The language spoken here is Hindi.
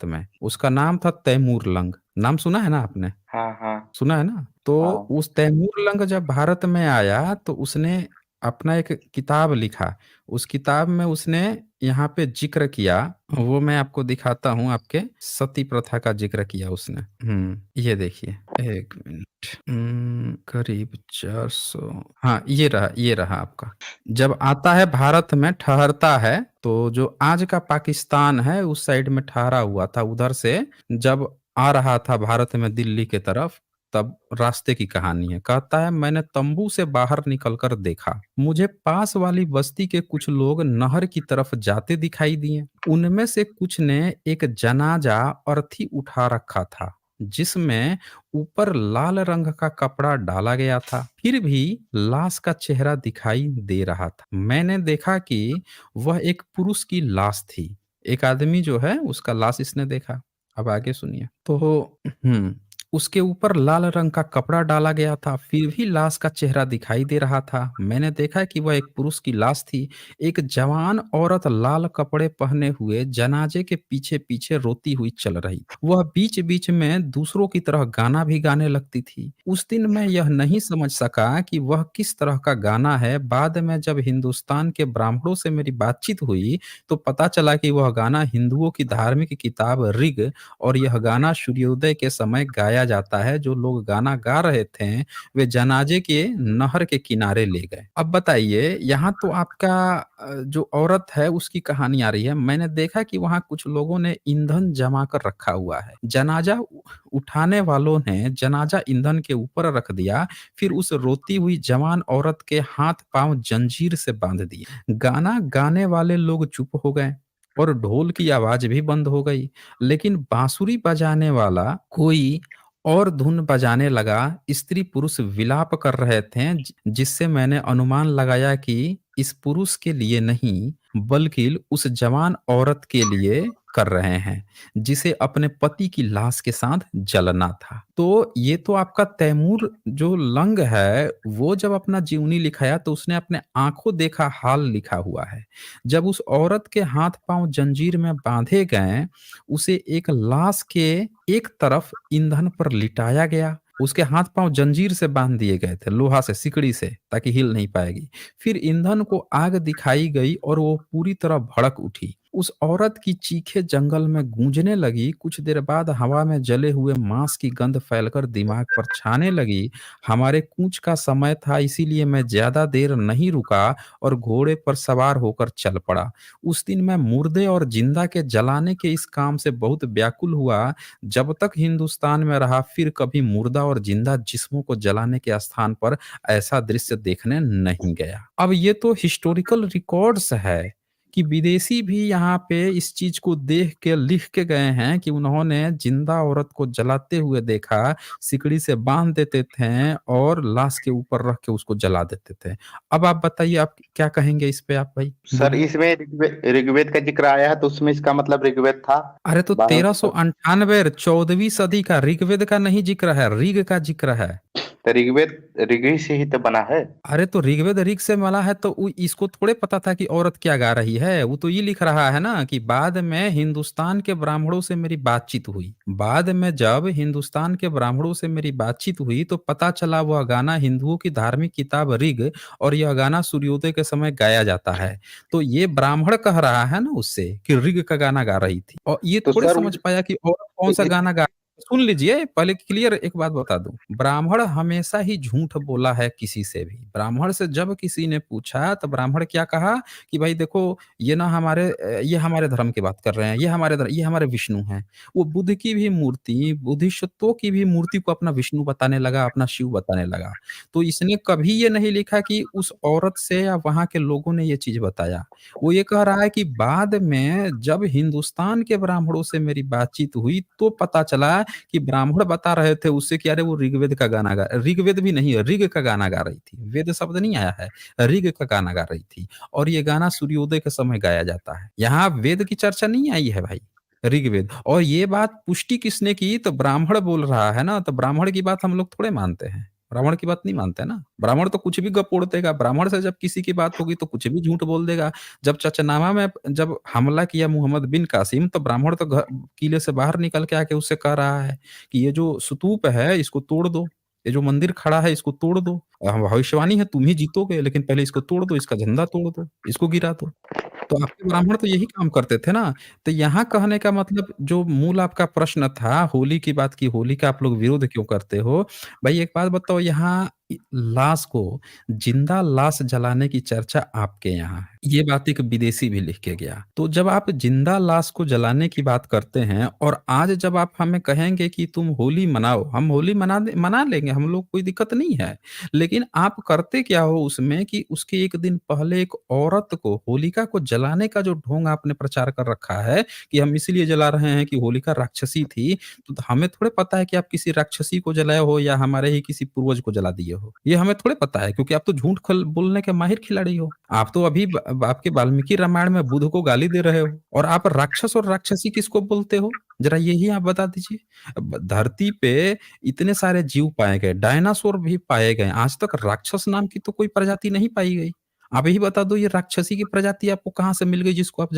भारत में। उसका नाम था तैमूर लंग। नाम सुना है ना आपने? हाँ हाँ सुना है ना? तो हाँ। उस तैमूर लंग जब भारत में आया तो उसने अपना एक किताब लिखा। उस किताब में उसने यहाँ पे जिक्र किया, वो मैं आपको दिखाता हूँ। आपके सती प्रथा का जिक्र किया उसने। ये देखिए, एक मिनट। करीब 400। हाँ, ये रहा आपका। जब आता है भारत में ठहरता है, तो जो आज का पाकिस्तान है उस साइड में ठहरा हुआ था, उधर से जब आ रहा था भारत में दिल्ली के तरफ, तब रास्ते की कहानी है। कहता है, मैंने तंबू से बाहर निकलकर देखा, मुझे पास वाली बस्ती के कुछ लोग नहर की तरफ जाते दिखाई दिए। उनमें से कुछ ने एक जनाजा अर्थी उठा रखा था, जिसमें ऊपर लाल रंग का कपड़ा डाला गया था, फिर भी लाश का चेहरा दिखाई दे रहा था। मैंने देखा कि वह एक पुरुष की लाश थी। एक आदमी जो है उसका लाश इसने देखा। अब आगे सुनिए। तो हम्म उसके ऊपर लाल रंग का कपड़ा डाला गया था, फिर भी लाश का चेहरा दिखाई दे रहा था। मैंने देखा कि वह एक पुरुष की लाश थी। एक जवान औरत लाल कपड़े पहने हुए जनाजे के पीछे पीछे रोती हुई चल रही। वह बीच बीच में दूसरों की तरह गाना भी गाने लगती थी। उस दिन मैं यह नहीं समझ सका कि वह किस तरह का गाना है। बाद में जब हिंदुस्तान के ब्राह्मणों से मेरी बातचीत हुई तो पता चला कि वह गाना हिंदुओं की धार्मिक किताब ऋग, और यह गाना सूर्योदय के समय गाया जाता है। जो लोग गाना गा रहे थे वे जनाजे के नहर के किनारे ले गए। अब बताइए, यहाँ तो आपका जो औरत है उसकी कहानी आ रही है। मैंने देखा कि वहां कुछ लोगों ने ईंधन जमा कर रखा हुआ है। जनाजा उठाने वालों ने जनाजा ईंधन के ऊपर रख दिया, फिर उस रोती हुई जवान औरत के हाथ पांव जंजीर से बांध दिए। गाना गाने वाले लोग चुप हो गए और ढोल की आवाज भी बंद हो गई, लेकिन बांसुरी बजाने वाला कोई और धुन बजाने लगा। स्त्री पुरुष विलाप कर रहे थे, जिससे मैंने अनुमान लगाया कि इस पुरुष के लिए नहीं बल्कि उस जवान औरत के लिए कर रहे हैं, जिसे अपने पति की लाश के साथ जलना था। तो ये तो आपका तैमूर जो लंग है, वो जब अपना जीवनी लिखाया तो उसने अपने आंखों देखा हाल लिखा हुआ है। जब उस औरत के हाथ पांव जंजीर में बांधे गए, उसे एक लाश के एक तरफ ईंधन पर लिटाया गया। उसके हाथ पांव जंजीर से बांध दिए गए थे, लोहा से, सिकड़ी से, ताकि हिल नहीं पाएगी। फिर ईंधन को आग दिखाई गई और वो पूरी तरह भड़क उठी। उस औरत की चीखें जंगल में गूंजने लगी। कुछ देर बाद हवा में जले हुए मांस की गंध फैलकर दिमाग पर छाने लगी। हमारे कूच का समय था, इसीलिए मैं ज्यादा देर नहीं रुका और घोड़े पर सवार होकर चल पड़ा। उस दिन मैं मुर्दे और जिंदा के जलाने के इस काम से बहुत व्याकुल हुआ। जब तक हिंदुस्तान में रहा, फिर कभी मुर्दा और जिंदा जिस्मों को जलाने के स्थान पर ऐसा दृश्य देखने नहीं गया। अब ये तो हिस्टोरिकल रिकॉर्ड्स है कि विदेशी भी यहाँ पे इस चीज को देख के लिख के गए हैं कि उन्होंने जिंदा औरत को जलाते हुए देखा, सिकड़ी से बांध देते थे और लाश के ऊपर रख के उसको जला देते थे। अब आप बताइए, आप क्या कहेंगे इस पे? आप भाई सर, बोलिए। इसमें ऋग्वेद का जिक्र आया है तो उसमें इसका मतलब ऋग्वेद था। अरे तो 12 1398, 14वीं सदी का ऋग्वेद का नहीं जिक्र है, ऋग का जिक्र है। तो ऋग्वेद ऋग ही से ही तो बना है। अरे तो ऋग्वेद ऋग से मिला है तो इसको थोड़े पता था कि औरत क्या गा रही है। वो तो ये लिख रहा है ना कि बाद में हिंदुस्तान के ब्राह्मणों से मेरी बातचीत हुई। बाद में जब हिंदुस्तान के ब्राह्मणों से मेरी बातचीत हुई तो पता चला वह गाना हिंदुओं की धार्मिक किताब ऋग, और यह गाना सूर्योदय के समय गाया जाता है। तो ये ब्राह्मण कह रहा है ना उससे कि ऋग का गाना गा रही थी, और ये तो थोड़े सर समझ पाया कि औरत कौन सा गाना गा। सुन लीजिए, पहले क्लियर एक बात बता दूं। ब्राह्मण हमेशा ही झूठ बोला है किसी से भी। ब्राह्मण से जब किसी ने पूछा तो ब्राह्मण क्या कहा कि भाई देखो, ये ना ये हमारे धर्म की बात कर रहे हैं, ये हमारे विष्णु हैं। वो बुद्ध की भी मूर्ति, बुद्धिस्टों की भी मूर्ति को अपना विष्णु बताने लगा, अपना शिव बताने लगा। तो इसने कभी ये नहीं लिखा कि उस औरत से या वहां के लोगों ने ये चीज बताया। वो ये कह रहा है कि बाद में जब हिंदुस्तान के ब्राह्मणों से मेरी बातचीत हुई तो पता चला कि ब्राह्मण बता रहे थे उससे कि अरे वो ऋग्वेद का गाना गा, ऋग्वेद भी नहीं, ऋग का गाना गा रही थी। वेद शब्द नहीं आया है, ऋग का गाना गा रही थी। और ये गाना सूर्योदय के समय गाया जाता है। यहाँ वेद की चर्चा नहीं आई है भाई, ऋग्वेद। और ये बात पुष्टि किसने की? तो ब्राह्मण बोल रहा है ना, तो ब्राह्मण की बात हम लोग थोड़े मानते हैं। ब्राह्मण की बात नहीं मानते हैं ना। ब्राह्मण तो कुछ भी गप उड़ देगा, ब्राह्मण से जब किसी की बात होगी तो कुछ भी झूठ बोल देगा। जब चचनामा में जब हमला किया मोहम्मद बिन कासिम, तो ब्राह्मण तो किले से बाहर निकल के आके उससे कह रहा है कि ये जो स्तूप है इसको तोड़ दो, ये जो मंदिर खड़ा है इसको तोड़ दो, भविष्यवाणी है तुम ही जीतोगे, लेकिन पहले इसको तोड़ दो, इसका झंडा तोड़ दो, इसको गिरा दो। तो आपके ब्राह्मण तो यही काम करते थे ना। तो यहाँ कहने का मतलब जो मूल आपका प्रश्न था, होली की बात की, होली का आप लोग विरोध क्यों करते हो? भाई एक बात बताओ, यहाँ लाश को, जिंदा लाश जलाने की चर्चा आपके यहाँ है। ये बात एक विदेशी भी लिख के गया। तो जब आप जिंदा लाश को जलाने की बात करते हैं और आज जब आप हमें कहेंगे कि तुम होली मनाओ, हम होली मना लेंगे, हम लोग, कोई दिक्कत नहीं है। लेकिन आप करते क्या हो उसमें कि उसके एक दिन पहले एक औरत को, होलिका को जलाने का जो ढोंग आपने प्रचार कर रखा है कि हम इसलिए जला रहे हैं कि होलिका राक्षसी थी, तो हमें थोड़े पता है कि आप किसी राक्षसी को जलाए हो या हमारे ही किसी पूर्वज को जला दिए हो। ये हमें थोड़े पता है, क्योंकि आप तो झूठ खल बोलने के माहिर खिलाड़ी हो। आप तो अभी आपके वाल्मीकि रामायण में बुद्ध को गाली दे रहे हो, और आप राक्षस और राक्षसी किसको बोलते हो? जरा यही आप बता दीजिए। धरती पे इतने सारे जीव पाए गए, डायनासोर भी पाए गए, आज तक राक्षस नाम की तो कोई प्रजाति नहीं पाई गई। आप यही बता दो, ये राक्षसी की प्रजाति आपको कहाँ से मिल गई जिसको आप